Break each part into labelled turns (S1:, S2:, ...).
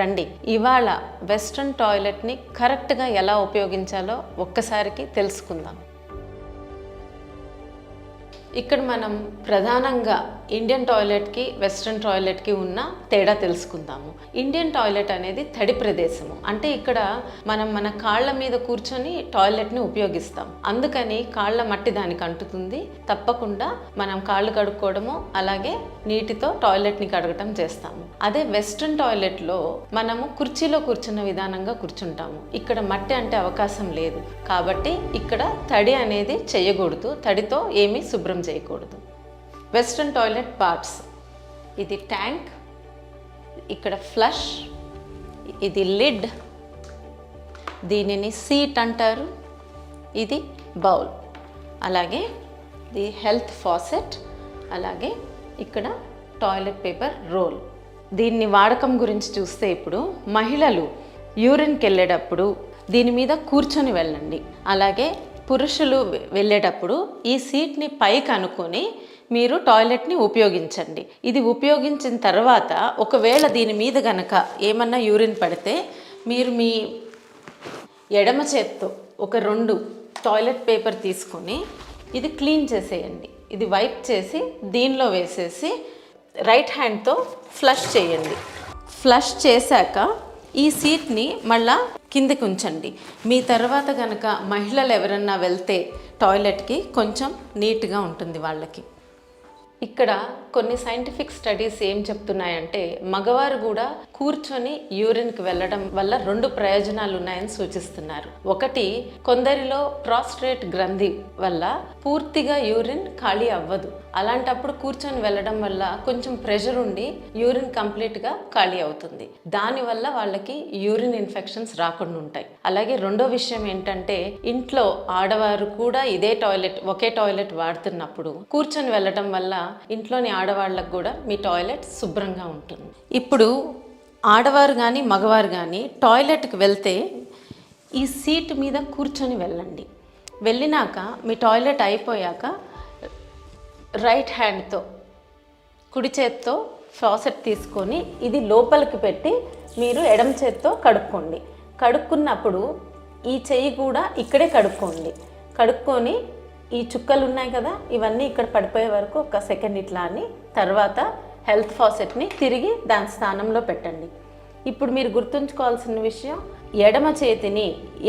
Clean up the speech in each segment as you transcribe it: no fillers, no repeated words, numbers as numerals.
S1: రండి ఇవాళ వెస్ట్రన్ టాయిలెట్ని కరెక్ట్గా ఎలా ఉపయోగించాలో ఒక్కసారికి తెలుసుకుందాం. ఇక్కడ మనం ప్రధానంగా ఇండియన్ టాయిలెట్కి వెస్ట్రన్ టాయిలెట్కి ఉన్న తేడా తెలుసుకుందాము. ఇండియన్ టాయిలెట్ అనేది తడి ప్రదేశము, అంటే ఇక్కడ మనం మన కాళ్ళ మీద కూర్చొని టాయిలెట్ని ఉపయోగిస్తాం. అందుకని కాళ్ళ మట్టి దానికి అంటుతుంది. తప్పకుండా మనం కాళ్ళు కడుక్కోవడము అలాగే నీటితో టాయిలెట్ని కడగటం చేస్తాము. అదే వెస్ట్రన్ టాయిలెట్లో మనము కుర్చీలో కూర్చున్న విధానంగా కూర్చుంటాము. ఇక్కడ మట్టి అంటే అవకాశం లేదు కాబట్టి ఇక్కడ తడి అనేది చేయకూడదు, తడితో ఏమీ శుభ్రం చేయకూడదు. వెస్ట్రన్ టాయిలెట్ పార్ట్స్: ఇది ట్యాంక్, ఇక్కడ ఫ్లష్, ఇది లిడ్, దీనిని సీట్ అంటారు, ఇది బౌల్, అలాగే ఇది హెల్త్ ఫాసెట్, అలాగే ఇక్కడ టాయిలెట్ పేపర్ రోల్. దీన్ని వాడకం గురించి చూస్తే ఇప్పుడు మహిళలు యూరిన్కి వెళ్ళేటప్పుడు దీని మీద కూర్చొని వెళ్ళండి. అలాగే పురుషులు వెళ్ళేటప్పుడు ఈ సీట్ని పైకి అనుకొని మీరు టాయిలెట్ని ఉపయోగించండి. ఇది ఉపయోగించిన తర్వాత ఒకవేళ దీని మీద గనక ఏమన్నా యూరిన్ పడితే మీరు మీ ఎడమ చేత్తో ఒక 2 టాయిలెట్ పేపర్ తీసుకొని ఇది క్లీన్ చేసేయండి. ఇది వైప్ చేసి దీనిలో వేసేసి రైట్ హ్యాండ్తో ఫ్లష్ చేయండి. ఫ్లష్ చేశాక ఈ సీట్ని మళ్ళా కిందకి ఉంచండి. మీ తర్వాత కనుక మహిళలు ఎవరన్నా వెళ్తే టాయిలెట్కి కొంచెం నీట్గా ఉంటుంది వాళ్ళకి. ఇక్కడ కొన్ని సైంటిఫిక్ స్టడీస్ ఏం చెప్తున్నాయంటే మగవారు కూడా కూర్చొని యూరిన్కి వెళ్ళడం వల్ల 2 ప్రయోజనాలు ఉన్నాయని సూచిస్తున్నారు. ఒకటి, కొందరిలో ప్రాస్టేట్ గ్రంథి వల్ల పూర్తిగా యూరిన్ ఖాళీ అవ్వదు. అలాంటప్పుడు కూర్చొని వెళ్ళడం వల్ల కొంచెం ప్రెషర్ ఉండి యూరిన్ కంప్లీట్గా ఖాళీ అవుతుంది. దానివల్ల వాళ్ళకి యూరిన్ ఇన్ఫెక్షన్స్ రాకుండా ఉంటాయి. అలాగే రెండో విషయం ఏంటంటే ఇంట్లో ఆడవారు కూడా ఒకే టాయిలెట్ వాడుతున్నప్పుడు కూర్చొని వెళ్ళడం వల్ల ఇంట్లోని ఆడవాళ్ళకు కూడా మీ టాయిలెట్ శుభ్రంగా ఉంటుంది. ఇప్పుడు ఆడవారు కానీ మగవారు కానీ టాయిలెట్కి వెళ్తే ఈ సీట్ మీద కూర్చొని వెళ్ళండి. వెళ్ళినాక మీ టాయిలెట్ అయిపోయాక రైట్ హ్యాండ్తో కుడి చేత్తో ఫాసెట్ తీసుకొని ఇది లోపలికి పెట్టి మీరు ఎడమ చేత్తో కడుక్కోండి. కడుక్కున్నప్పుడు ఈ చెయ్యి కూడా ఇక్కడే కడుక్కొని ఈ చుక్కలు ఉన్నాయి కదా, ఇవన్నీ ఇక్కడ పడిపోయే వరకు 1 సెకండ్ ఇట్లా అని తర్వాత హెల్త్ ఫాసెట్ని తిరిగి దాని స్థానంలో పెట్టండి. ఇప్పుడు మీరు గుర్తుంచుకోవాల్సిన విషయం, ఎడమ చేతిని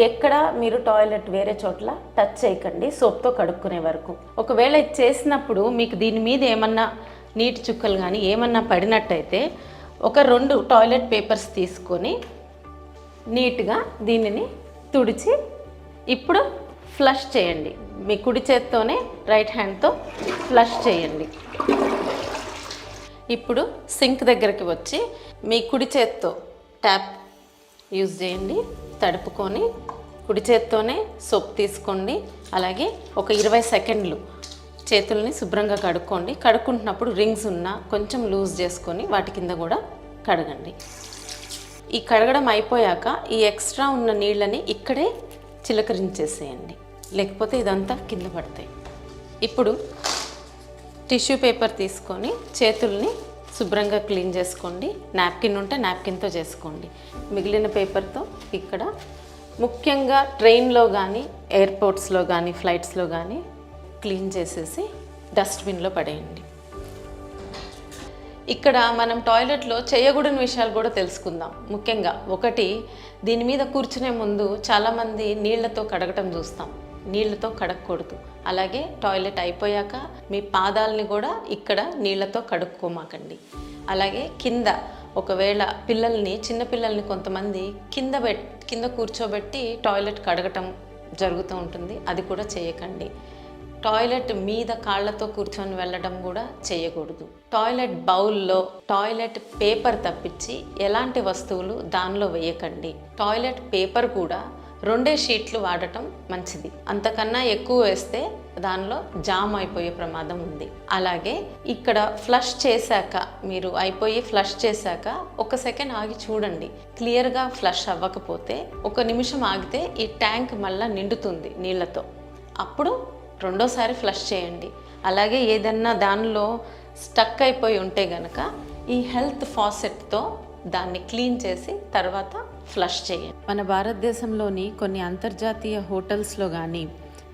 S1: ఎక్కడ మీరు టాయిలెట్ వేరే చోట్ల టచ్ చేయకండి సోప్తో కడుక్కునే వరకు. ఒకవేళ ఇది చేసినప్పుడు మీకు దీని మీద ఏమన్నా నీటి చుక్కలు కానీ ఏమన్నా పడినట్టయితే ఒక 2 టాయిలెట్ పేపర్స్ తీసుకొని నీట్గా దీనిని తుడిచి ఇప్పుడు ఫ్లష్ చేయండి. మీ కుడి చేత్తోనే రైట్ హ్యాండ్తో ఫ్లష్ చేయండి. ఇప్పుడు సింక్ దగ్గరికి వచ్చి మీ కుడి చేత్తో ట్యాప్ యూజ్ చేయండి. తడుపుకొని కుడి చేత్తోనే సోప్ తీసుకోండి. అలాగే ఒక 20 సెకండ్లు చేతుల్ని శుభ్రంగా కడుక్కోండి. కడుక్కుంటున్నప్పుడు రింగ్స్ ఉన్నా కొంచెం లూజ్ చేసుకొని వాటి కింద కూడా కడగండి. ఈ కడగడం అయిపోయాక ఈ ఎక్స్ట్రా ఉన్న నీళ్ళని ఇక్కడే చిలకరించేసేయండి, లేకపోతే ఇదంతా కింద పడతాయి. ఇప్పుడు టిష్యూ పేపర్ తీసుకొని చేతుల్ని శుభ్రంగా క్లీన్ చేసుకోండి. నాప్కిన్ ఉంటే నాప్కిన్తో చేసుకోండి. మిగిలిన పేపర్తో ఇక్కడ ముఖ్యంగా ట్రైన్లో కానీ ఎయిర్పోర్ట్స్లో కానీ ఫ్లైట్స్లో కానీ క్లీన్ చేసేసి డస్ట్బిన్లో పడేయండి. ఇక్కడ మనం టాయిలెట్లో చేయకూడని విషయాలు కూడా తెలుసుకుందాం. ముఖ్యంగా ఒకటి, దీని మీద కూర్చునే ముందు చాలామంది నీళ్లతో కడగటం చూస్తాం. నీళ్లతో కడగకూడదు. అలాగే టాయిలెట్ అయిపోయాక మీ పాదాలని కూడా ఇక్కడ నీళ్లతో కడుక్కోమాకండి. అలాగే కింద ఒకవేళ చిన్నపిల్లల్ని కొంతమంది కింద కూర్చోబెట్టి టాయిలెట్ కడగటం జరుగుతూ ఉంటుంది. అది కూడా చేయకండి. టాయిలెట్ మీద కాళ్ళతో కూర్చొని వెళ్ళడం కూడా చేయకూడదు. టాయిలెట్ బౌల్లో టాయిలెట్ పేపర్ తప్పించి ఎలాంటి వస్తువులు దానిలో వేయకండి. టాయిలెట్ పేపర్ కూడా 2 షీట్లు వాడటం మంచిది. అంతకన్నా ఎక్కువ వేస్తే దానిలో జామ్ అయిపోయే ప్రమాదం ఉంది. అలాగే ఇక్కడ ఫ్లష్ చేశాక మీరు ఫ్లష్ చేశాక 1 సెకండ్ ఆగి చూడండి. క్లియర్గా ఫ్లష్ అవ్వకపోతే 1 నిమిషం ఆగితే ఈ ట్యాంక్ మళ్ళీ నిండుతుంది నీళ్ళతో. అప్పుడు 2సారి ఫ్లష్ చేయండి. అలాగే ఏదన్నా దానిలో స్టక్ అయిపోయి ఉంటే గనక ఈ హెల్త్ ఫాసెట్తో దాన్ని క్లీన్ చేసి తర్వాత ఫ్లష్ చేయండి. మన భారతదేశంలోని కొన్ని అంతర్జాతీయ హోటల్స్లో కానీ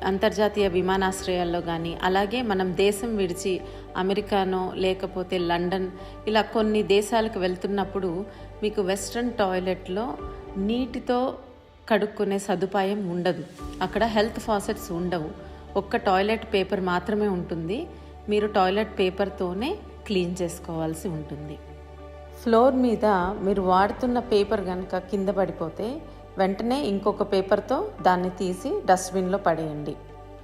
S1: అంతర్జాతీయ విమానాశ్రయాల్లో కానీ అలాగే మనం దేశం విడిచి అమెరికానో లేకపోతే లండన్ ఇలా కొన్ని దేశాలకు వెళ్తున్నప్పుడు మీకు వెస్ట్రన్ టాయిలెట్లో నీటితో కడుక్కునే సదుపాయం ఉండదు. అక్కడ హెల్త్ ఫాసెట్స్ ఉండవు. ఒక్క టాయిలెట్ పేపర్ మాత్రమే ఉంటుంది. మీరు టాయిలెట్ పేపర్తోనే క్లీన్ చేసుకోవాల్సి ఉంటుంది. ఫ్లోర్ మీద మీరు వాడుతున్న పేపర్ కనుక కింద పడిపోతే వెంటనే ఇంకొక పేపర్తో దాన్ని తీసి డస్ట్బిన్లో పడేయండి.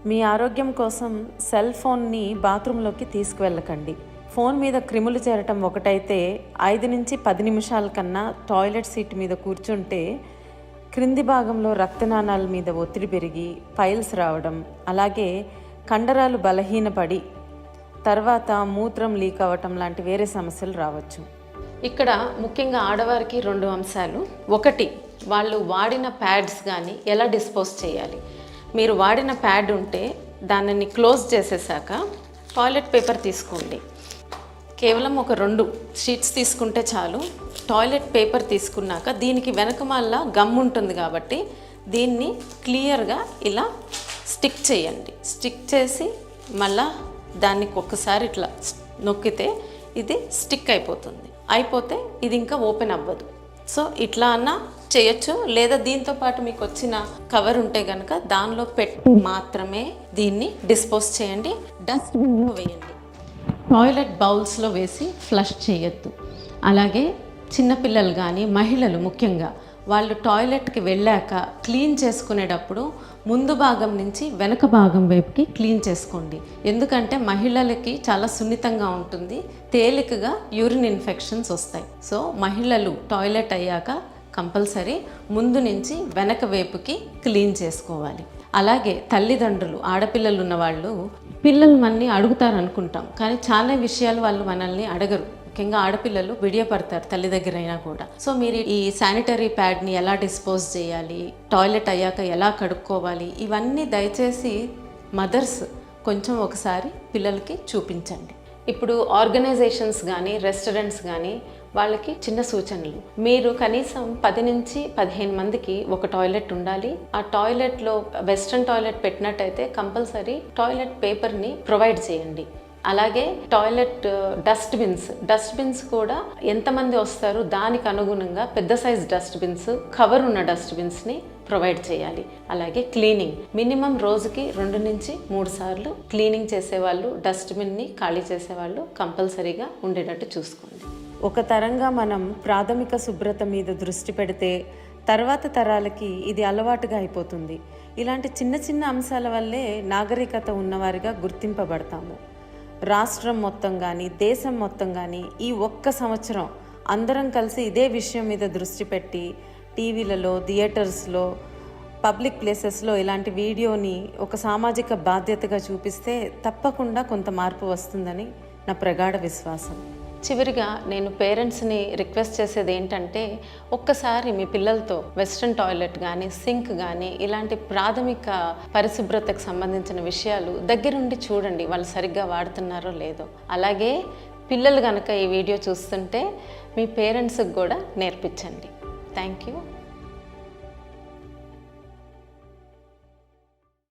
S1: మీ ఆరోగ్యం కోసం సెల్ ఫోన్ని బాత్రూంలోకి తీసుకువెళ్ళకండి. ఫోన్ మీద క్రిములు చేరటం ఒకటైతే 5 నుంచి 10 నిమిషాల కన్నా టాయిలెట్ సీట్ మీద కూర్చుంటే క్రింది భాగంలో రక్తనాళాల మీద ఒత్తిడి పెరిగి పైల్స్ రావడం, అలాగే కండరాలు బలహీనపడి తర్వాత మూత్రం లీక్ అవ్వటం లాంటి వేరే సమస్యలు రావచ్చు. ఇక్కడ ముఖ్యంగా ఆడవారికి 2 అంశాలు. ఒకటి, వాళ్ళు వాడిన ప్యాడ్స్ కానీ ఎలా డిస్పోజ్ చేయాలి. మీరు వాడిన ప్యాడ్ ఉంటే దానిని క్లోజ్ చేసేసాక టాయిలెట్ పేపర్ తీసుకోండి. కేవలం ఒక 2 షీట్స్ తీసుకుంటే చాలు. టాయిలెట్ పేపర్ తీసుకున్నాక దీనికి వెనకమాల గమ్ ఉంటుంది కాబట్టి దీన్ని క్లియర్గా ఇలా స్టిక్ చేయండి. స్టిక్ చేసి మళ్ళా దాన్ని ఒక్కసారి ఇట్లా నొక్కితే ఇది స్టిక్ అయిపోతే ఇది ఇంకా ఓపెన్ అవ్వదు. సో ఇట్లా అన్నా చేయొచ్చు, లేదా దీంతో పాటు మీకు వచ్చిన కవర్ ఉంటే కనుక దానిలో పెట్టి మాత్రమే దీన్ని డిస్పోజ్ చేయండి. డస్ట్బిన్లో వేయండి. టాయిలెట్ బౌల్స్లో వేసి ఫ్లష్ చేయొద్దు. అలాగే చిన్నపిల్లలు కానీ మహిళలు ముఖ్యంగా వాళ్ళు టాయిలెట్కి వెళ్ళాక క్లీన్ చేసుకునేటప్పుడు ముందు భాగం నుంచి వెనక భాగం వైపుకి క్లీన్ చేసుకోండి. ఎందుకంటే మహిళలకి చాలా సున్నితంగా ఉంటుంది, తేలికగా యూరిన్ ఇన్ఫెక్షన్స్ వస్తాయి. సో మహిళలు టాయిలెట్ అయ్యాక కంపల్సరీ ముందు నుంచి వెనక వైపుకి క్లీన్ చేసుకోవాలి. అలాగే తల్లిదండ్రులు, ఆడపిల్లలు ఉన్నవాళ్ళు పిల్లలు మనల్ని అడుగుతారు అనుకుంటాం, కానీ చాలా విషయాలు వాళ్ళు మనల్ని అడగరు. ముఖ్యంగా ఆడపిల్లలు బిడియపడతారు తల్లి దగ్గర అయినా కూడా. సో మీరు ఈ శానిటరీ ప్యాడ్ని ఎలా డిస్పోజ్ చేయాలి, టాయిలెట్ అయ్యాక ఎలా కడుక్కోవాలి, ఇవన్నీ దయచేసి మదర్స్ కొంచెం ఒకసారి పిల్లలకి చూపించండి. ఇప్పుడు ఆర్గనైజేషన్స్ కానీ రెస్టారెంట్స్ కానీ వాళ్ళకి చిన్న సూచనలు. మీరు కనీసం 10 నుంచి 15 మందికి ఒక టాయిలెట్ ఉండాలి. ఆ టాయిలెట్లో వెస్ట్రన్ టాయిలెట్ పెట్టినట్టయితే కంపల్సరీ టాయిలెట్ పేపర్ని ప్రొవైడ్ చేయండి. అలాగే టాయిలెట్ డస్ట్బిన్స్ కూడా ఎంతమంది వస్తారు దానికి అనుగుణంగా పెద్ద సైజ్ డస్ట్బిన్స్, కవర్ ఉన్న డస్ట్బిన్స్ని ప్రొవైడ్ చేయాలి. అలాగే క్లీనింగ్ మినిమం రోజుకి 2 నుంచి 3 సార్లు క్లీనింగ్ చేసేవాళ్ళు, డస్ట్బిన్ని ఖాళీ చేసేవాళ్ళు కంపల్సరీగా ఉండేటట్టు చూసుకోండి. ఒక తరంగా మనం ప్రాథమిక శుభ్రత మీద దృష్టి పెడితే తర్వాత తరాలకి ఇది అలవాటుగా అయిపోతుంది. ఇలాంటి చిన్న చిన్న అంశాల వల్లే నాగరికత ఉన్నవారిగా గుర్తింపబడతాము. రాష్ట్రం మొత్తం కానీ దేశం మొత్తం కానీ ఈ ఒక్క సంవత్సరం అందరం కలిసి ఇదే విషయం మీద దృష్టి పెట్టి టీవీలలో, థియేటర్స్లో, పబ్లిక్ ప్లేసెస్లో ఇలాంటి వీడియోని ఒక సామాజిక బాధ్యతగా చూపిస్తే తప్పకుండా కొంత మార్పు వస్తుందని నా ప్రగాఢ విశ్వాసం. చివరిగా నేను పేరెంట్స్ని రిక్వెస్ట్ చేసేది ఏంటంటే, ఒక్కసారి మీ పిల్లలతో వెస్ట్రన్ టాయిలెట్ కానీ సింక్ కానీ ఇలాంటి ప్రాథమిక పరిశుభ్రతకు సంబంధించిన విషయాలు దగ్గరుండి చూడండి, వాళ్ళు సరిగ్గా వాడుతున్నారో లేదో. అలాగే పిల్లలు కనుక ఈ వీడియో చూస్తుంటే మీ పేరెంట్స్కి కూడా నేర్పించండి. Thank you.